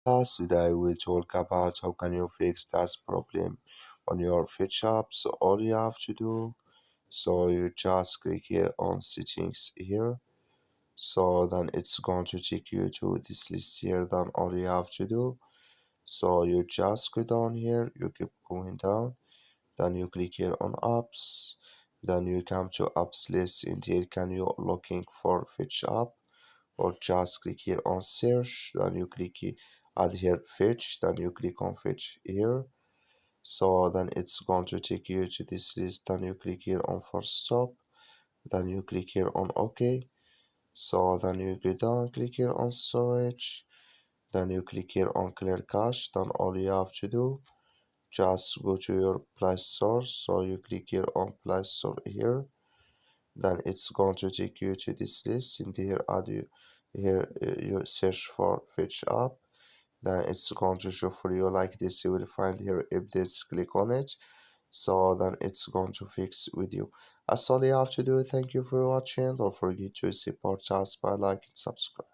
Today we'll talk about how can you fix that problem on your Fetch app. So all you have to do, so you just click here on settings here. So then it's going to take you to this list here. Then all you have to do, so you just go down here, you keep going down, then you click here on apps, then you come to apps list. In here can you looking for Fetch app, or just click here on search, then you click here, add here Fetch, then you click on Fetch here. So then it's going to take you to this list, then you click here on first stop, then you click here on OK. So then you go down, click here on storage, then you click here on clear cache. Then all you have to do, just go to your Play Store. So you click here on Play Store here, then it's going to take you to this list. In here add you here, you search for Fetch app, then it's going to show for you like this. You will find here updates, click on it, so then it's going to fix with you. That's all you have to do. Thank you for watching. Don't forget to support us by like and subscribe.